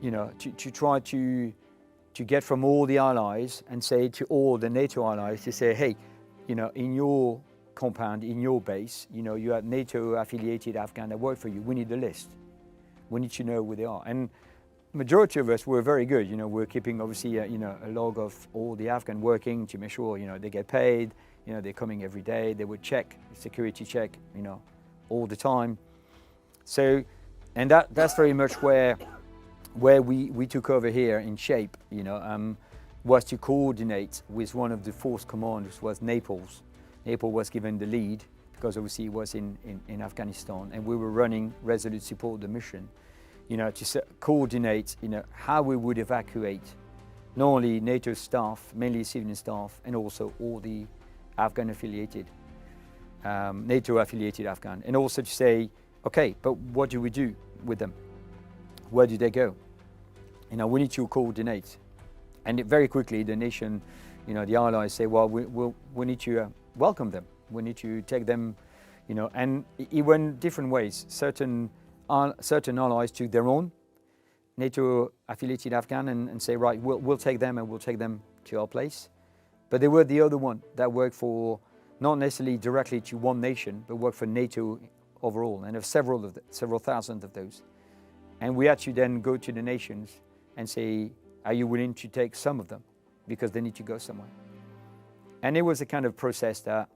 to try to get from all the allies and say to all the NATO allies to say, hey, in your compound, in your base, you have NATO affiliated Afghan that work for you. We need the list. We need to know who they are. And majority of us were very good. We're keeping obviously a log of all the Afghan working to make sure they get paid. They're coming every day. They would check, security check, all the time. So, and that's very much where we took over here in shape. Was to coordinate with one of the force commanders, was Naples. Naples was given the lead because obviously he was in Afghanistan, and we were running Resolute Support, the mission. To coordinate, how we would evacuate not only NATO staff, mainly civilian staff, and also all the Afghan affiliated, NATO affiliated Afghan, and also to say, okay, but what do we do with them? Where do they go? We need to coordinate. And very quickly, the nation, the allies say, well, we need to welcome them. We need to take them, and it went different ways. Certain allies took their own NATO affiliated Afghan and say, right, we'll take them and we'll take them to our place. But there were the other one that worked for, not necessarily directly to one nation, but worked for NATO overall, and of several thousand of those. And we had to then go to the nations and say, are you willing to take some of them? Because they need to go somewhere. And it was a kind of process that,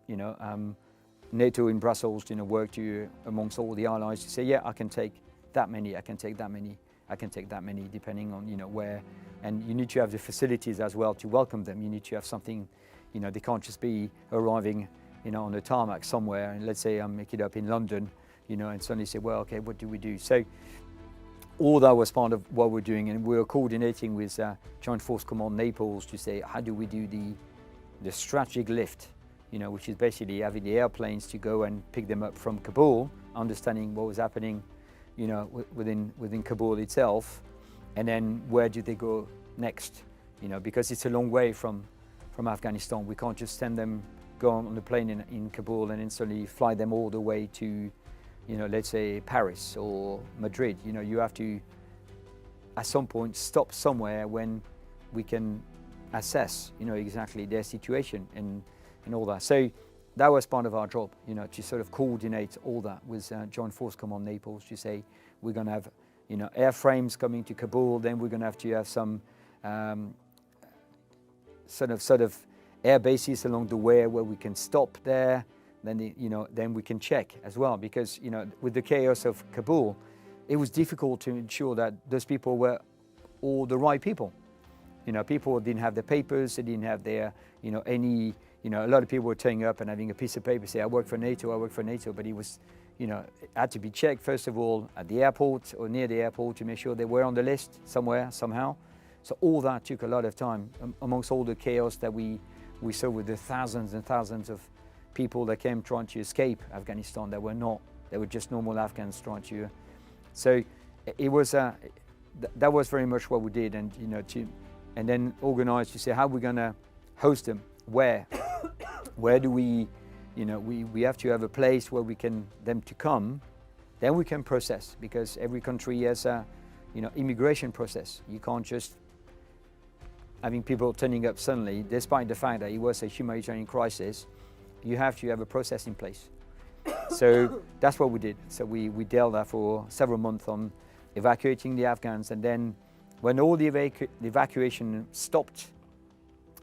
NATO in Brussels, worked amongst all the allies to say, yeah, I can take that many, I can take that many, I can take that many, depending on, where. And you need to have the facilities as well to welcome them. You need to have something, they can't just be arriving, on the tarmac somewhere, and let's say I make it up in London, and suddenly say, well, okay, what do we do? So all that was part of what we're doing, and we were coordinating with Joint Force Command Naples to say, how do we do the strategic lift, which is basically having the airplanes to go and pick them up from Kabul, understanding what was happening, within Kabul itself, and then where do they go next, because it's a long way from Afghanistan. We can't just send them, go on the plane in Kabul and instantly fly them all the way to, let's say Paris or Madrid. You have to, at some point, stop somewhere when we can assess, exactly their situation and all that. So that was part of our job, to sort of coordinate all that with Joint Force Command Naples to say, we're going to have, airframes coming to Kabul, then we're going to have some sort of air bases along the way where we can stop there. Then, then we can check as well, because, with the chaos of Kabul, it was difficult to ensure that those people were all the right people. People didn't have their papers, they didn't have their, any, a lot of people were turning up and having a piece of paper, say, I work for NATO, but it was, it had to be checked, first of all, at the airport or near the airport to make sure they were on the list somewhere, somehow. So all that took a lot of time, amongst all the chaos that we saw with the thousands and thousands of people that came trying to escape Afghanistan that were not, they were just normal Afghans trying to. So it was, that was very much what we did, and and then organize to say, how are we going to host them? Where do we, we have to have a place where we can, them to come, then we can process, because every country has a, immigration process. You can't just having people turning up suddenly, despite the fact that it was a humanitarian crisis. You have to have a process in place. So that's what we did. So we dealt that for several months on evacuating the Afghans, and then when all the evacuation stopped,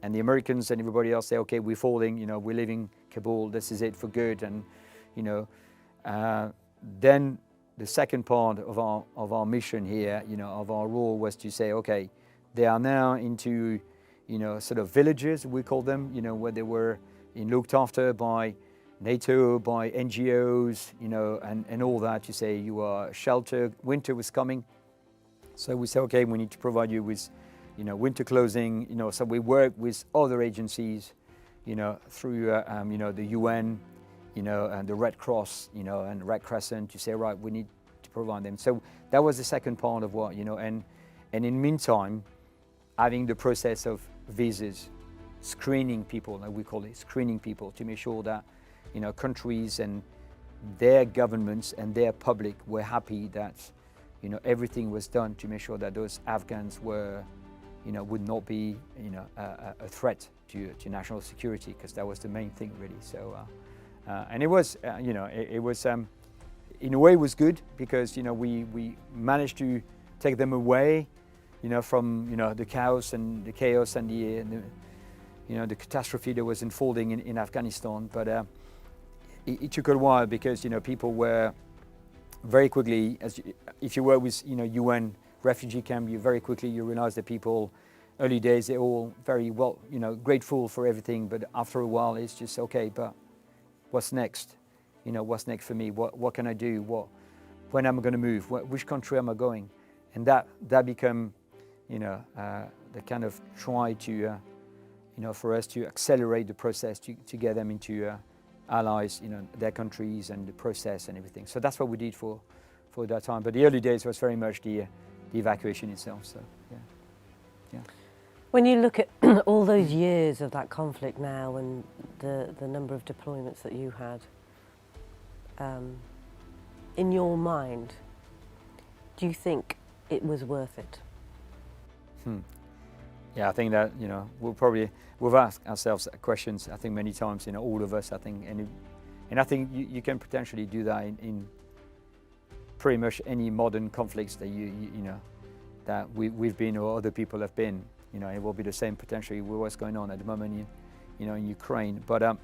and the Americans and everybody else say, okay, we're falling, we're leaving Kabul, this is it for good, and then the second part of our mission here, of our role, was to say, okay, they are now into, sort of villages, we call them, where they were looked after by NATO, by NGOs, and all that, to say you are sheltered. Winter was coming, so we said, okay, we need to provide you with, winter clothing. So we work with other agencies, through, the UN, and the Red Cross, and Red Crescent, to say, right, we need to provide them. So that was the second part of what, and in the meantime, having the process of visas, screening people, like we call it, screening people, to make sure that, countries and their governments and their public were happy that, everything was done to make sure that those Afghans were, would not be, a threat to national security, because that was the main thing, really. So, and it was, it was, in a way, it was good, because we managed to take them away, from the chaos and the catastrophe that was unfolding in Afghanistan. But it took a while, because people were very quickly, if you were with UN refugee camp, you very quickly realize that people, early days, they're all very well, grateful for everything, but after a while it's just, okay, but what's next? What's next for me? What can I do? When am I going to move? Which country am I going? And that become, the kind of try to, for us to accelerate the process to get them into allies, their countries, and the process and everything. So that's what we did for that time. But the early days was very much the evacuation itself. So yeah. When you look at all those years of that conflict now, and the number of deployments that you had, in your mind, do you think it was worth it? Yeah, I think that we've asked ourselves questions, I think, many times, all of us, I think, and I think you can potentially do that in pretty much any modern conflicts that that we've been, or other people have been. It will be the same potentially with what's going on at the moment in Ukraine. But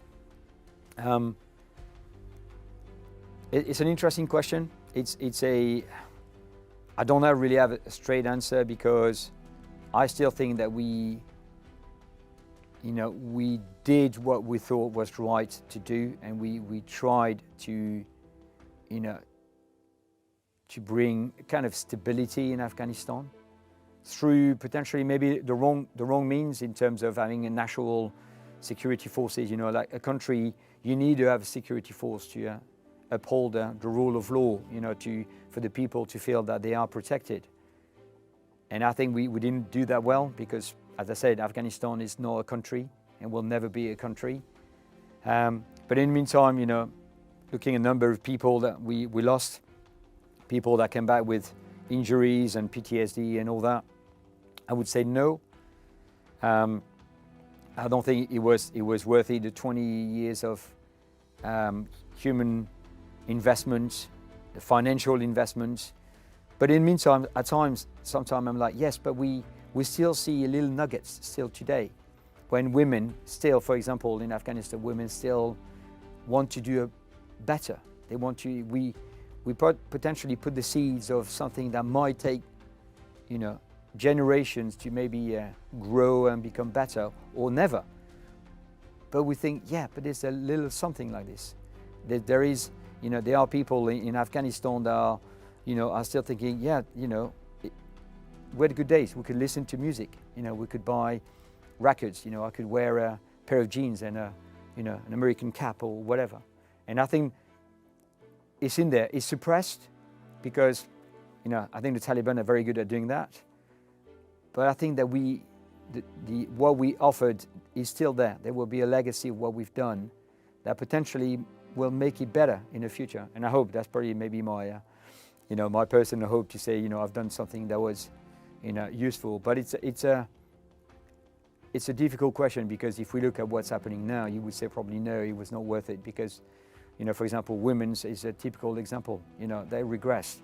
it's an interesting question. I don't really have a straight answer, because I still think that we did what we thought was right to do, and we tried to bring kind of stability in Afghanistan through potentially maybe the wrong means, in terms of having a national security forces. Like a country, you need to have a security force to uphold the rule of law, for the people to feel that they are protected. And I think we didn't do that well, because, as I said, Afghanistan is not a country and will never be a country. But in the meantime, looking at a number of people that we lost, people that came back with injuries and PTSD and all that, I would say no. I don't think it was worth it, the 20 years of human investment, the financial investment. But in the meantime, at times, sometimes I'm like, yes, but we still see little nuggets still today. When women still, for example, in Afghanistan, women still want to do better. They want to, we potentially put the seeds of something that might take, generations to maybe grow and become better, or never. But we think, yeah, but there's a little something like this. There is, there are people in Afghanistan that are still thinking, yeah, we had good days. We could listen to music. We could buy records. I could wear a pair of jeans and an American cap or whatever. And I think it's in there. It's suppressed because, I think the Taliban are very good at doing that. But I think that what we offered is still there. There will be a legacy of what we've done that potentially will make it better in the future. And I hope that's probably maybe my, my personal hope, to say, I've done something that was, useful. But it's a difficult question, because if we look at what's happening now, you would say probably no, it was not worth it, because, for example, women's is a typical example. They regressed.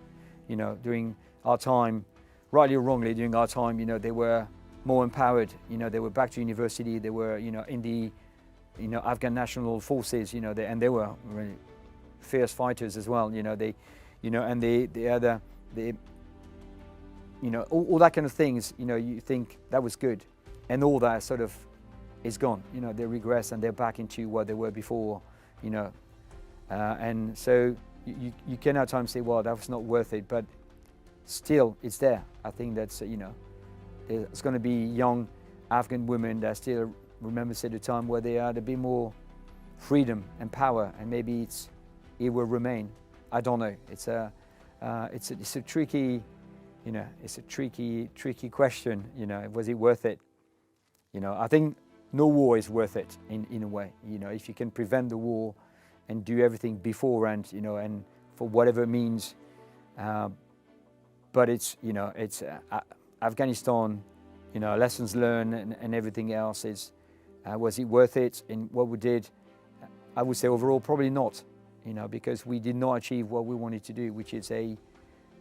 During our time, rightly or wrongly, during our time, they were more empowered. They were back to university. They were, in the, Afghan national forces. And they were really fierce fighters as well. And they had all that kind of things. You think that was good, and all that sort of is gone. They regress and they're back into what they were before. And so you can at times say, well, that was not worth it, but still it's there. I think that's, there's going to be young Afghan women that still remember at the time where they had a bit more freedom and power, and maybe it will remain. I don't know. It's a tricky, it's a tricky question. Was it worth it? I think no war is worth it in a way. If you can prevent the war and do everything beforehand, and for whatever means, but it's, you know, it's Afghanistan, you know, lessons learned and everything else is, was it worth it in what we did? I would say overall probably not, you know, because we did not achieve what we wanted to do, which is you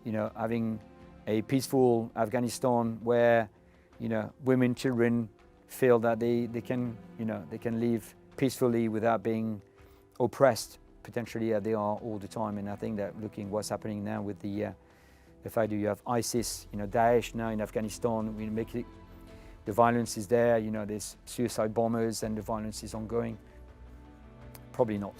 know, having a peaceful Afghanistan where, you know, women, children feel that they can, you know, they can live peacefully without being oppressed potentially as they are all the time. And I think that looking what's happening now with the fact that you have ISIS, you know, Daesh now in Afghanistan, we make it, the violence is there, you know, there's suicide bombers and the violence is ongoing. Probably not.